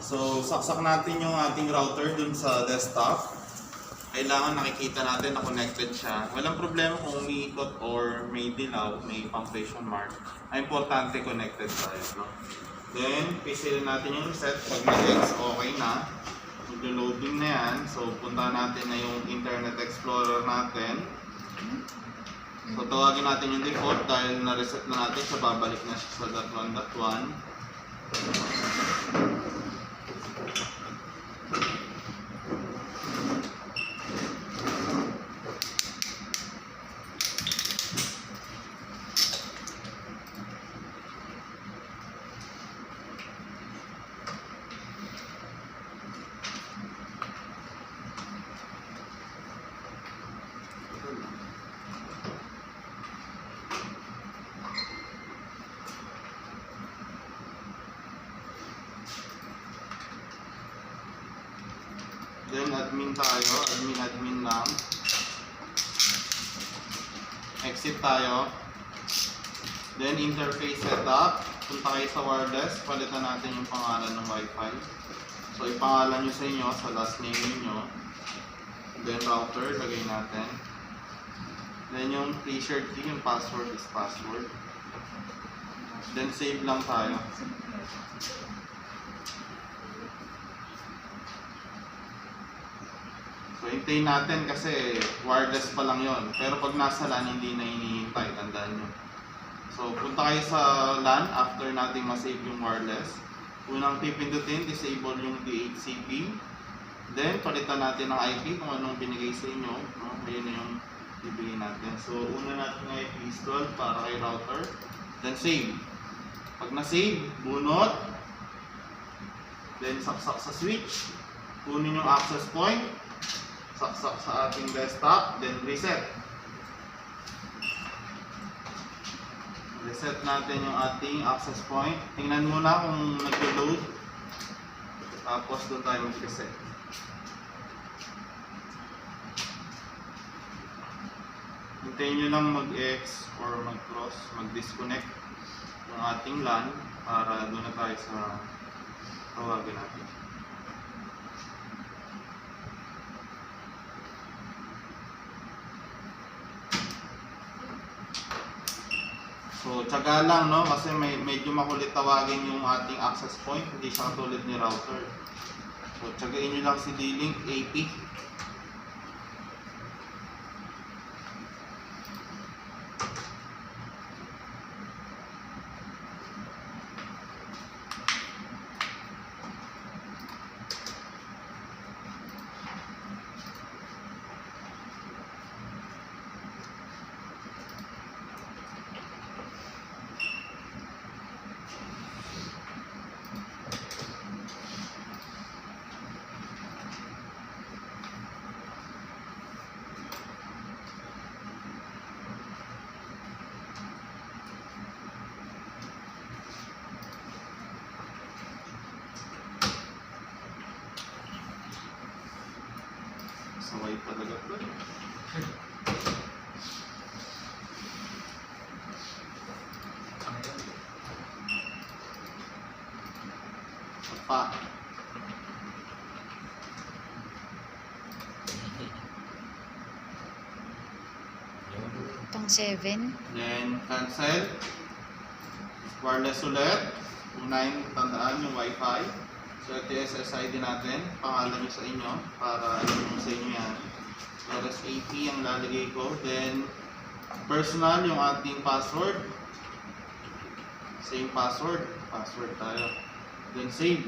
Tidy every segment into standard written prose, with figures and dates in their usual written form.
So, saksak natin yung ating router dun sa desktop. Kailangan nakikita natin na connected siya. Walang problema kung umiikot or may dilaw, may punctuation mark. Ang importante connected tayo. No? Then, pisilin natin yung reset. Pag nag-X, okay na. Mag-loading na yan. So, punta natin na yung Internet Explorer natin. So, tawagin natin yung default dahil na-reset na natin siya. Babalik na siya sa .1.1. Then admin tayo, admin lang. Exit tayo. Then interface setup. Punta kayo sa wireless, palitan natin yung pangalan ng Wi-Fi. So ipangalan nyo sa inyo, sa last name niyo. Then router, lagay natin. Then yung pre-shared key, yung password is password. Then save lang tayo. So, hintayin natin kasi wireless pa lang yon. Pero pag nasa LAN, hindi na hinihintay. Tandaan nyo. So, punta kayo sa LAN after nating masave yung wireless. Unang pipindutin, disable yung DHCP. Then, palitan natin ng IP kung anong binigay sa inyo. No? Ayan na yung bibigay natin. So, una natin ng IP is 12 para kay router. Then, save. Pag na-save, bunot. Then, saksak sa switch. Kunin yung access point. Saksak sa ating desktop, then reset. Reset natin yung ating access point. Tingnan muna kung nag-load. Tapos doon tayo mag-reset. Hintayin nyo lang mag-X or mag-cross, mag-disconnect yung ating LAN para doon na tayo sa tawagan natin. So, tiyaga lang, no? Kasi medyo makulit tawagin yung ating access point. Hindi siya katulad ni router. So, tiyagain nyo lang si D-Link AP. Saway talaga ito. Pa. Pang 7. Then, cancel. Wireless ulit. Unahin, tandaan yung Wi-Fi. So, ito yung SSID natin. Pangalan nyo sa inyo para alam nyo sa inyo yan. Whereas AP ang lalagay ko. Then, personal yung ating password. Same password. Password tayo. Then, save.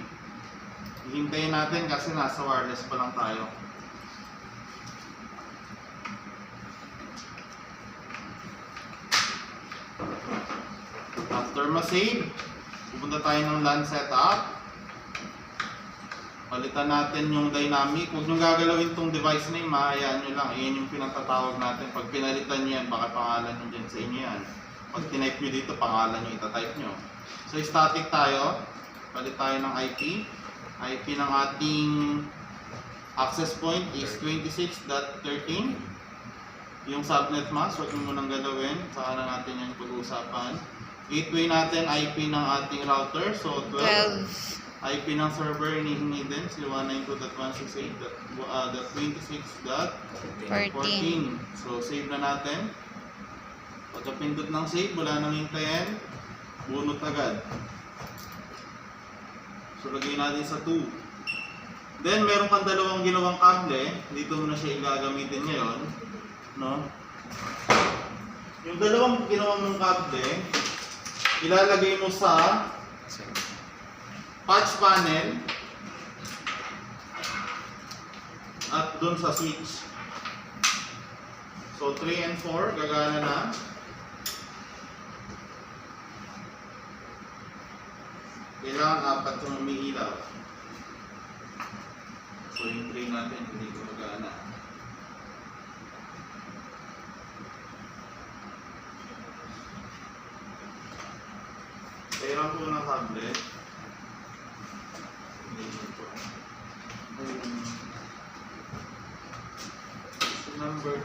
Hihintayin natin kasi nasa wireless pa lang tayo. After ma-save, pupunta tayo ng LAN setup. Palitan natin yung dynamic. Huwag nyo gagalawin itong device name, hayaan nyo lang. Iyan yung pinatatawag natin. Pag pinalitan nyo yan, baka pangalan nyo dyan sa inyo yan. Pag tinype nyo dito, pangalan nyo itatype nyo. So, static tayo. Palit tayo ng IP. IP ng ating access point is 26.13. Yung subnet mask, huwag nyo munang galawin. Saka na natin yung pag-uusapan. Gateway natin, IP ng ating router. So, 12. IP ng server hinihingi din, 192.168.26.14. So, save na natin. Pagkapindot ng save, wala nang hintayin. Bunot agad. So, lagay natin sa 2. Then, meron kang dalawang ginawang kable. Dito mo na siya igagamitin ngayon. No? Yung dalawang ginawang mong kable, ilalagay mo sa patch panel at dun sa switch. So 3 and 4 gagana na. Kailangan 4 yung umiilaw. So yung 3 natin hindi ko gagana. Kailangan po ng kable. Number 3.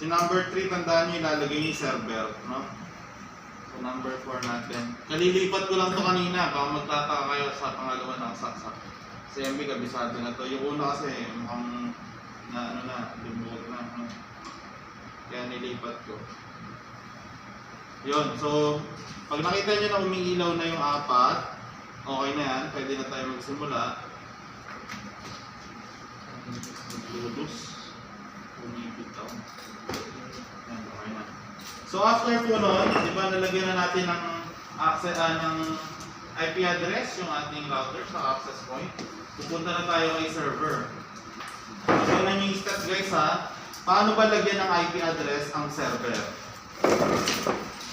Si number 3, tandaan nyo, ilalagay ni server, no? So number 4 natin. Kalilipat ko lang to kanina, baka magtataka kayo sa pangalawa ng saksak. Si MB, kabisado na to. Yung una kasi, mukhang lumuot na. No? Kaya nilipat ko. Yun, so, pag nakita nyo na umiilaw na yung 4, okay na yan, pwede na tayo magsimula. Maglulus. Umibitaw. Yan, okay na. So, after po nun, di ba nalagyan na natin ng access, ng IP address, yung ating router sa access point. Pupunta na tayo kay server. So, yun ang yung stats guys ha. Paano ba lagyan ng IP address ang server?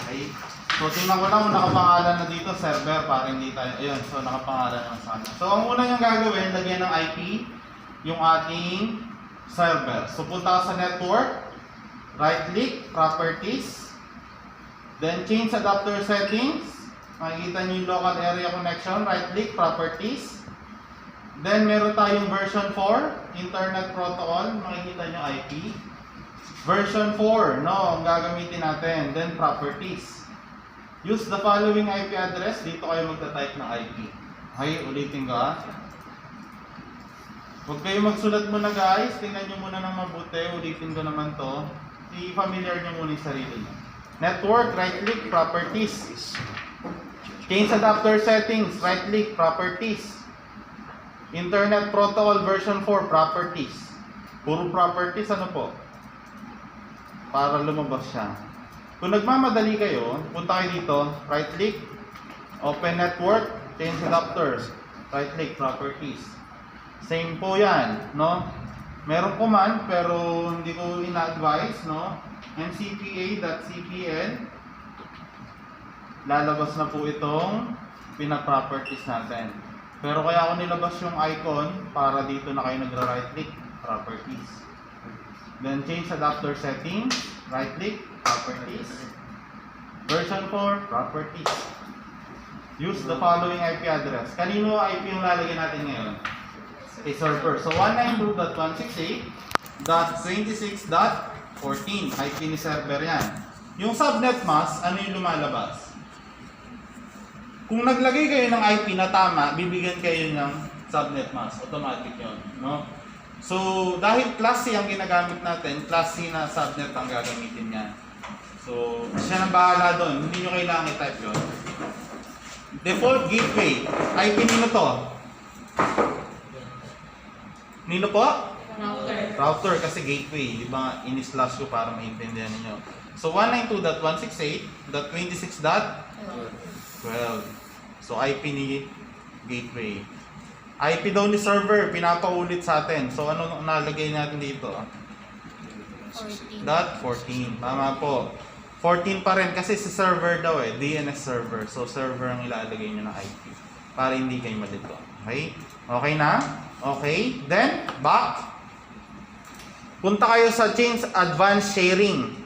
Okay. So, tingnan ko lang kung nakapangalan na dito, server, para hindi tayo, ayun, so nakapangalan lang sana. So, ang una niyang gagawin, lagyan ng IP, yung ating server. So, punta ka sa network, right-click, properties, then change adapter settings, makikita niyo yung local area connection, right-click, properties, then meron tayong version 4, internet protocol, makikita niyo IP, version 4, no, ang gagamitin natin. Then properties. Use the following IP address. Dito kayo magta-type ng IP. Okay, ulitin ko ha. Huwag kayo magsulat muna guys. Tingnan nyo muna ng mabuti. Ulitin ko naman to. I-familiar nyo muna yung sarili nyo. Network, right-click, properties. Change adapter settings, right-click, properties. Internet protocol version 4, properties. Puro properties, ano po? Para lumabas siya. Kung nagmamadali kayo, punta kayo dito, right click, open network, change adapters, right click, properties. Same po yan, no? Merong command pero hindi ko ina-advise, no? mcpa.cpl, lalabas na po itong pina-properties natin. Pero kaya ako nilabas yung icon para dito na kayo nagra-right click, properties. Then change adapter settings, right click, properties. Version 4, properties. Use the following IP address. Kanino IP yung lalagyan natin ngayon? A server. So 192.168.26.14 IP ni server yan. Yung subnet mask, ano yung lumalabas? Kung naglagay kayo ng IP na tama, bibigyan kayo ng subnet mask. Automatic yun, no? So, dahil class C ang ginagamit natin, class C na subnet ang gagamitin niya. So, siya nang bahala doon. Hindi nyo kailangan i-type yun. Default gateway. IP nino to? Nino po? Router. Router kasi gateway. Di ba in-slash ko para maintindihan ninyo. So, 192.168.26.12. So, IP ni gateway. IP daw ni server, pinapaulit sa atin. So, ano nalagay natin dito? 14. .14. Tama po. 14 pa rin kasi si server daw eh. DNS server. So, server ang ilalagay nyo ng IP. Para hindi kayo malito. Okay? Okay na? Okay. Then, back. Punta kayo sa change advanced sharing.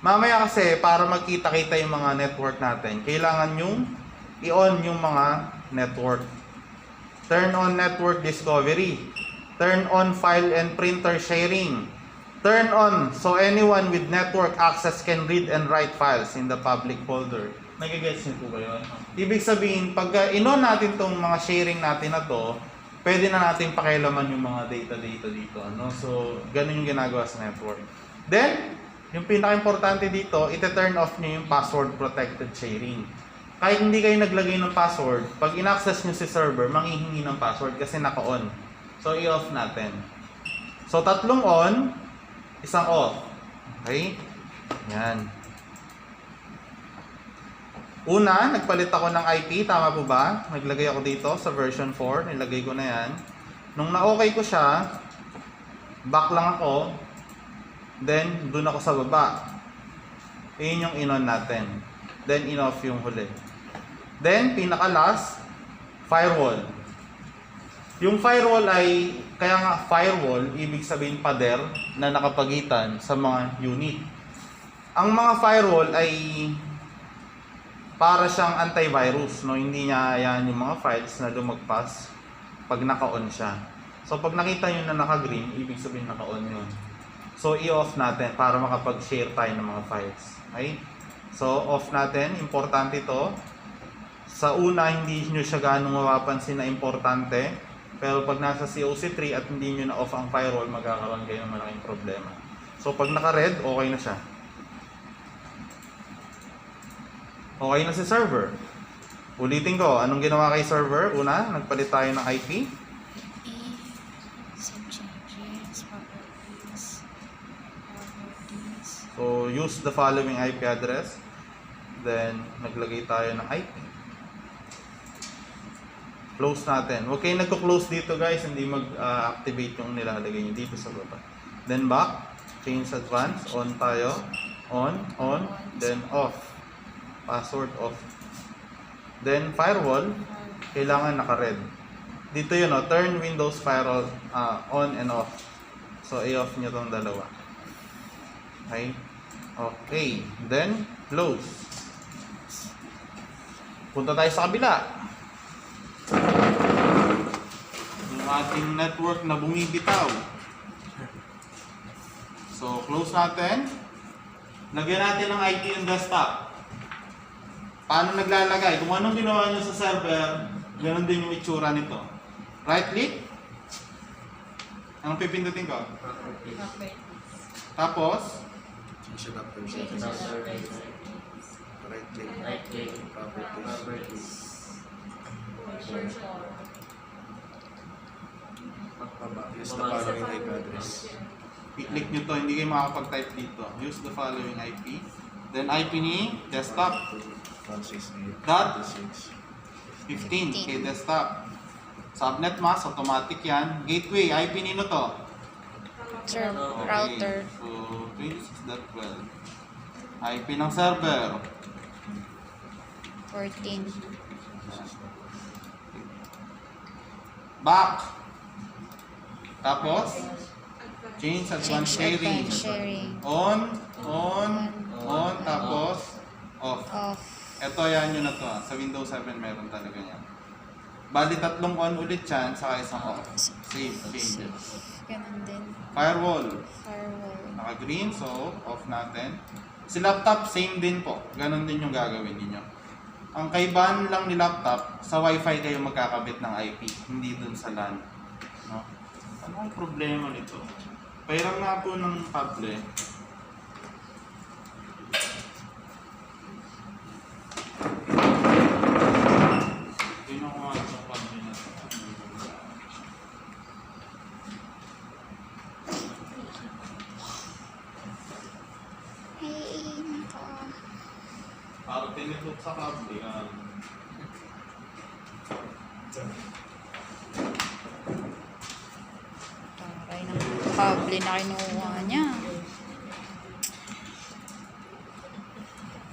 Mamaya kasi, para magkita-kita yung mga network natin, kailangan yung i-on yung mga network. Turn on network discovery. Turn on file and printer sharing. Turn on so anyone with network access can read and write files in the public folder. Nagigets niyo po ba yun? Ibig sabihin, pag in-on natin tong mga sharing natin na to, pwede na natin pakialaman yung mga data dito. Ano? So, ganun yung ginagawa sa network. Then, yung pinaka-importante dito, ite-turn off nyo yung password protected sharing. Kahit hindi kayo naglagay ng password, pag in-access nyo si server, manghihingi ng password kasi naka-on. So, i-off natin. So, 3 on, 1 off. Okay? Yan. Una, nagpalit ako ng IP. Tama po ba? Naglagay ako dito sa version 4. Nilagay ko na yan. Nung na-okay ko siya, back lang ako. Then, dun ako sa baba. Yun yung in-on natin. Then, in-off yung huli. Then, pinaka-last, firewall. Yung firewall ay, kaya nga firewall, ibig sabihin pader na nakapagitan sa mga unit. Ang mga firewall ay para siyang antivirus, no? Hindi niya yan yung mga files na lumagpas pag naka-on siya. So, pag nakita nyo na naka-green, ibig sabihin naka-on yun. So, i-off natin para makapag-share tayo ng mga files. Okay? So, off natin. Importante ito. Sa una, hindi nyo siya ganong mapapansin na importante. Pero pag nasa COC3 at hindi nyo na-off ang firewall, magkakaroon kayo ng malaking problema. So, pag naka-red, okay na siya. Okay na si server. Ulitin ko, anong ginawa kay server? Una, nagpalit tayo ng IP. So, use the following IP address. Then, naglagay tayo ng IP. Close natin. Huwag kayong nagko-close dito guys, hindi mag-activate yung nilalagay nyo dito sa baba. Then back, change advance, on tayo. On, then off. Password off. Then firewall, kailangan naka-red. Dito yun, turn Windows firewall on and off. So, i-off nyo tong dalawa. Okay? Okay. Then, close. Punta tayo sa kabila. Yung ating network na bumibitaw. So, close natin. Lagyan natin ng IP yung desktop. Paano naglalagay? Kung anong ginawa nyo sa server, ganoon din yung itsura nito. Right click. Anong pipindutin ko? Tapos, Change it up to right click, properties. Use the following IP address. i-click nyo to, hindi kayo makakapag-type dito. Use the following IP. Then IP ni desktop. 15 kay desktop. Subnet mask, automatic yan. Gateway, IP nino to? Router. So, 26.12. IP ng server. 14. Back. Tapos, change advanced sharing. On, tapos, off. Off. Ito yan yun na to. Sa Windows 7 meron talaga yan. Bali 3 on ulit yan, saka isang off. Save changes. Ganun din. Firewall. Firewall. Naka-green, so off natin. Si laptop, same din po. Ganon din yung gagawin niyo. Ang kaibahan lang ni laptop, sa Wi-Fi kayo magkakabit ng IP, hindi dun sa LAN. No? Ano ang problema nito? Pairam nga po ng kable. Tingnan ko nga itong kable na ito. Hey, nako. Para tinitok sa kable. Taray ng kable na kinuha niya.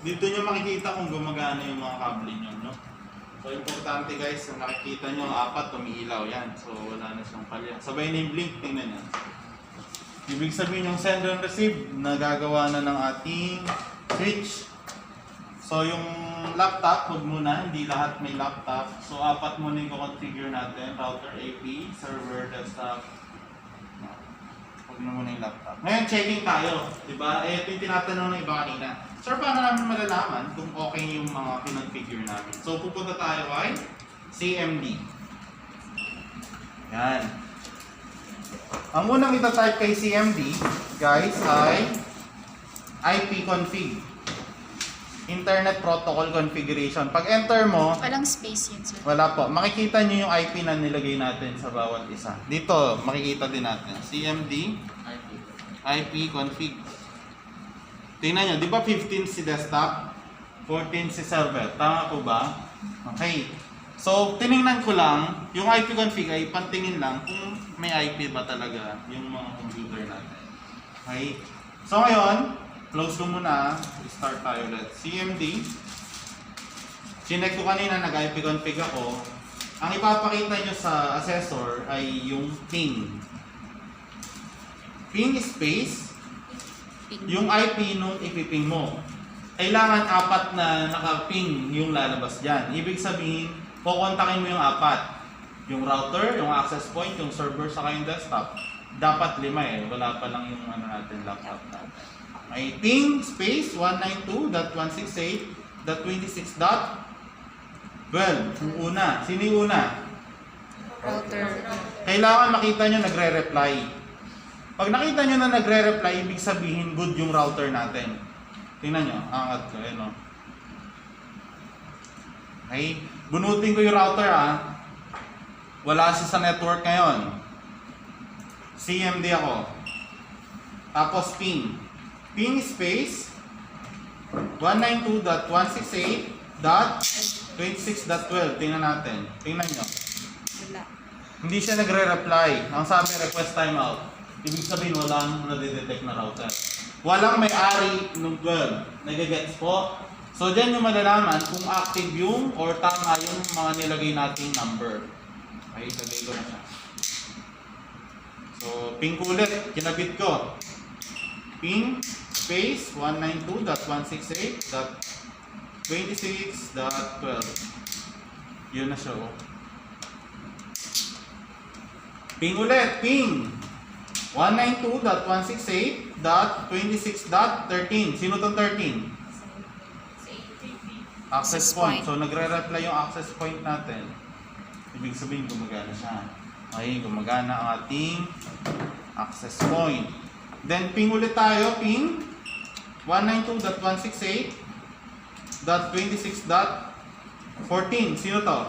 Dito nyo makikita kung gumagana yung mga kable nyo, no? So, importante guys, kung nakikita nyo, 4 umiilaw yan. So, wala na siyang palya. Sabay na yung blink, tingnan nyo. Ibig sabihin yung send and receive, nagagawa na ng ating switch. So, yung laptop, huwag muna, hindi lahat may laptop. So, 4 muna yung configure natin. Router, AP, server, desktop, Tingnan mo na yung laptop. Ngayon, checking tayo. Diba? Eh, ito yung tinatanong ng iba kanina. Sir, paano namin malalaman kung okay yung mga pinag-figure namin? So, pupunta tayo kay CMD. Yan. Ang unang itatype kay CMD, guys, ay ipconfig. Internet Protocol Configuration. Pag enter mo, Walang space yun, sir. wala po. Makikita nyo yung IP na nilagay natin sa bawat isa. Dito, makikita din natin. CMD, IP config. Tingnan nyo, di ba 15 si desktop? 14 si server. Tama po ba? Okay. So, tiningnan ko lang, yung IP config ay pantingin lang kung may IP ba talaga yung mga computer natin. Okay. So, ngayon, close ko muna. Start tayo ulit. CMD. Chinek ko kanina, nag-IP config ako. Ang ipapakita nyo sa assessor ay yung ping. Ping space, Ping. yung IP nung ipiping mo. Kailangan 4 na naka-ping yung lalabas dyan. Ibig sabihin, kukontakin mo yung 4. Yung router, yung access point, yung server, saka yung desktop. Dapat 5 eh. Wala pa lang yung natin, laptop natin. May ping space 192.168.26.12. Yung una. Sino yung una? Router. Kailangan makita nyo nagre-reply. Pag nakita nyo na nagre-reply, ibig sabihin good yung router natin. Tingnan nyo, angat ko, ayun o. Okay, bunutin ko yung router Wala siya sa network ngayon. CMD ako. Tapos ping. Ping space 192.168.26.12. Tingnan natin. Tingnan nyo. Wala. Hindi siya nagre-reply. Ang sabi, request timeout. Ibig sabihin, walang nadidetect na router. Walang may-ari ng 12. Nagigets po? So, dyan yung malalaman kung active yung or tama yung mga nilagay nating number. Okay, lagay ko na siya. So, ping ko ulit. Kinabit ko. Ping space 192.168.26.12. Yun na siya, oh. Ping ulit, ping 192.168.26.13. Sino tong 13? Access point. So nagre-reply yung access point natin. Ibig sabihin gumagana siya. Okay, gumagana ang ating access point. Then ping ulit tayo, ping 192.168.26.14. Sino to?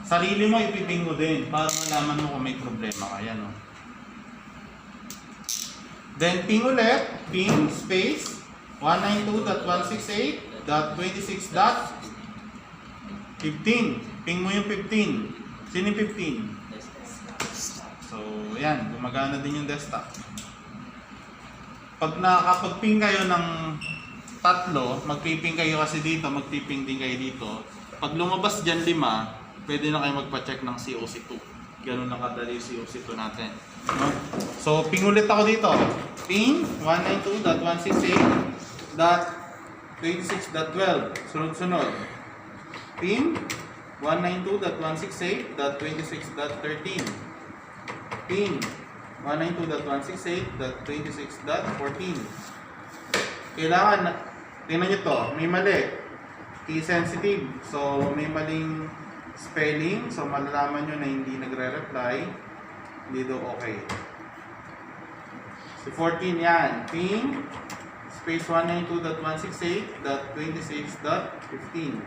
Sarili mo ipiping mo din para malaman mo kung may problema ka. Yan, oh. Then ping ulit, ping space 192.168.26.15. Ping mo yung 15. Sino yung 15? So, yan, gumagana din yung desktop. Pag nakakapag-ping kayo ng 3, magpiping kayo kasi dito, magpiping din kayo dito. Pag lumabas dyan 5, pwede na kayo magpa-check ng COC2. Ganun na kadali yung COC2 natin. No? So, ping ulit ako dito. Ping 192.168.26.12. Sunod-sunod. Ping 192.168.26.13. Ping 192.168.26.14. Kailangan, tingnan nyo to, may mali. Key sensitive. So, may maling spelling. So, malalaman nyo na hindi nagre-reply. Hindi daw okay. So, 14 yan. Ping space 192.168.26.15.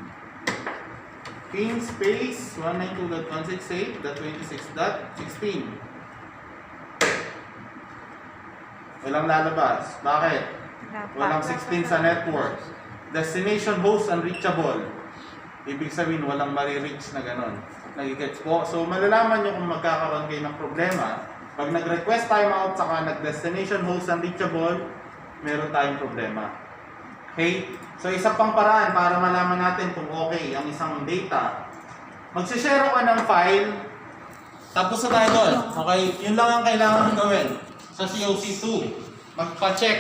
Ping space 192.168.26.16. Walang lalabas. Bakit? Walang 16 sa network. Destination host unreachable. Ibig sabihin, walang marireach na ganon. Nagigets po. So, malalaman nyo kung magkakaroon kayo ng problema. Pag nag-request timeout saka nag-destination host unreachable, meron tayong problema. Okay? So, isa pang paraan para malaman natin kung okay ang isang data. Magsishare ako ng file, tapos na tayo doon. Okay? Yun lang ang kailangan gawin sa COC2. Magpa-check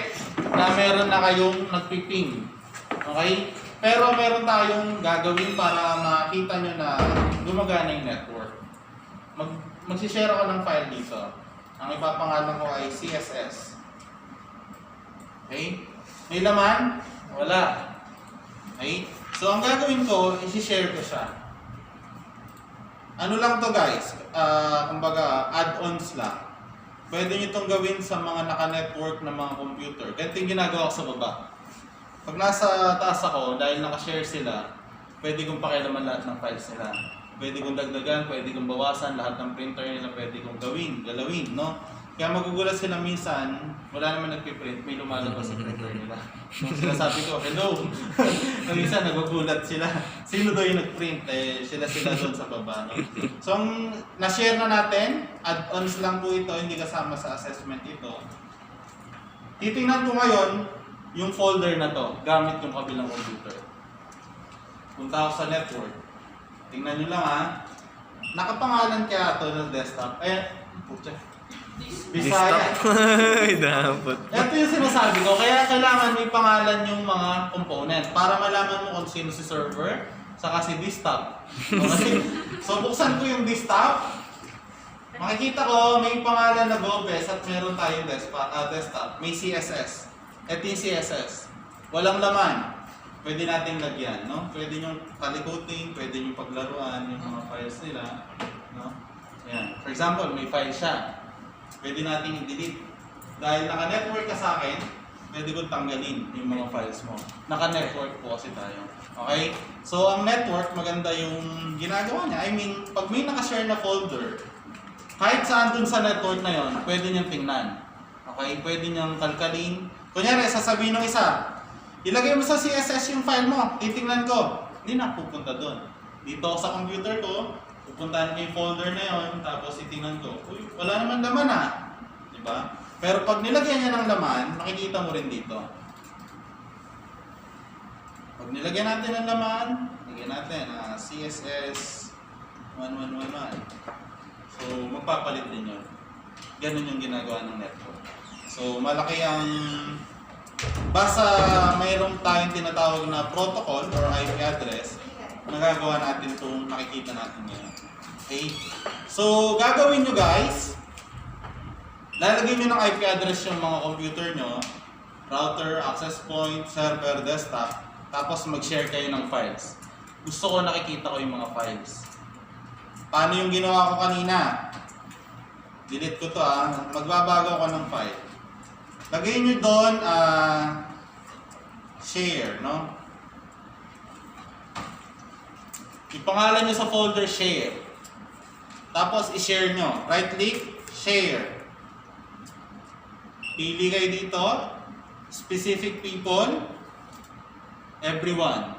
na meron na kayong nagpiping. Okay? Pero meron tayong gagawin para makita nyo na gumagana yung network. Magsishare ako ng file dito. Ang ipapangalan ko ay CSS. Okay? May laman? Wala. Okay? So, ang gagawin ko, isi-share ko siya. Ano lang to guys? Kumbaga, add-ons lang. Pwede nyo itong gawin sa mga naka-network na mga computer. Ganito yung ginagawa ko sa baba. Pag nasa taas ako, dahil naka-share sila, pwede kong pakialaman lahat ng files nila. Pwede kong dagdagan, pwede kong bawasan, lahat ng printer nila pwede kong galawin, no? Kaya magugulat sila minsan, wala naman nagpiprint, may lumalabas sa printer nila. Nung sinasabi ko, hello! Minsan nagugulat sila. Sino daw yung nagprint? Sila doon sa baba. No? So, ang na-share na natin, add-ons lang po ito, hindi kasama sa assessment ito. Titingnan ko ngayon yung folder na to, gamit yung kabilang computer. Punta ako sa network. Tingnan nyo lang ha. Nakapangalan kaya ito ng desktop. Putya. Bisaya. Ay, dapat. Ito yung sinasabi ko, kaya kailangan may pangalan yung mga component para malaman mo kung sino si server, saka si desktop. So buksan ko yung desktop, makikita ko may pangalan na Gobes at meron tayong desktop. May CSS. Ito yung CSS. Walang laman. Pwede natin lagyan, no? Pwede nyo kalikutin, pwede nyo paglaruan yung mga files nila, no? Ayan. For example, may file siya. Pwede natin i-delete. Dahil naka-network ka sa akin, pwede kong tanggalin yung mga files mo. Naka-network po kasi tayo. Okay? So, ang network, maganda yung ginagawa niya. I mean, pag may naka-share na folder, kahit saan dun sa network na yon, pwede niyang tingnan. Okay? Pwede niyang kalkalin. Kunyari, sasabihin ng isa, ilagay mo sa CSS yung file mo, titingnan ko. Hindi na pupunta dun. Dito ako sa computer ko, pupuntahan ko yung folder na yon, tapos titingnan ko, uy, wala naman laman diba? Pero pag nilagyan niya ng laman, makikita mo rin dito. Pag nilagyan natin ng laman, lagyan natin CSS 1111. So, magpapalit din yun. Ganun yung ginagawa ng network. So, malaki ang basta mayroong tayong tinatawag na protocol or IP address, nagagawa natin itong nakikita natin ngayon. Okay? So, gagawin nyo guys, lalagay nyo ng IP address yung mga computer nyo, router, access point, server, desktop, tapos mag-share kayo ng files. Gusto ko nakikita ko yung mga files. Paano yung ginawa ko kanina? Delete ko to magbabago ko ng file. Lagay nyo doon, share, no? Ipangalan nyo sa folder, share. Tapos, i-share nyo. Right-click, share. Pili kayo dito, specific people, everyone.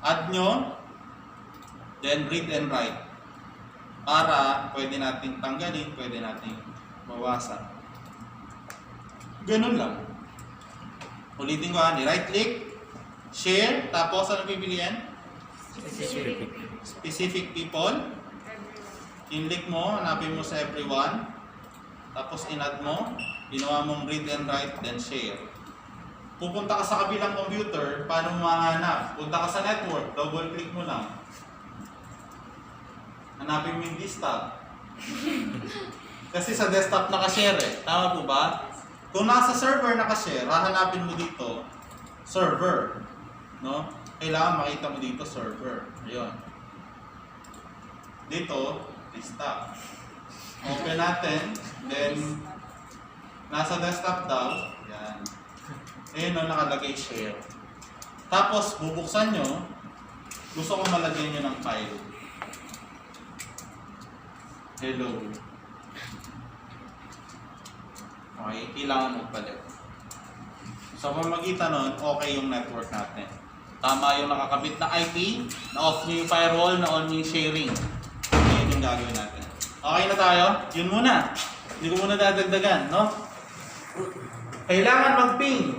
Add nyo, then read and write. Para pwede natin tanggalin, pwede natin bawasan. Ganun lang. Ulitin ko right-click, share, tapos ano pipiliin? Specific people. In-click mo, hanapin mo sa everyone. Tapos in-add mo, ginawa mong read and write, then share. Pupunta ka sa kabilang computer, paano mo mahanap? Punta ka sa network, double-click mo lang. Hanapin mo yung desktop. Kasi sa desktop naka-share Tama po ba? Kung nasa server naka-share, hahanapin mo dito, server. No? Kailangan makita mo dito, server. Ayun. Dito, desktop. Open natin, then nasa desktop daw, yan. Ayun nakalagay share. Tapos, bubuksan nyo, gusto ko malagyan nyo ng file. Hello. Okay, kailangan magpalit. Sa pamamagitan nun, okay yung network natin. Tama yung nakakabit na IP, na-off nyo yung firewall, na-on nyo yung sharing. Yan yung gagawin natin. Okay na tayo? Yun muna. Hindi ko muna dadagdagan, no? Kailangan mag-ping.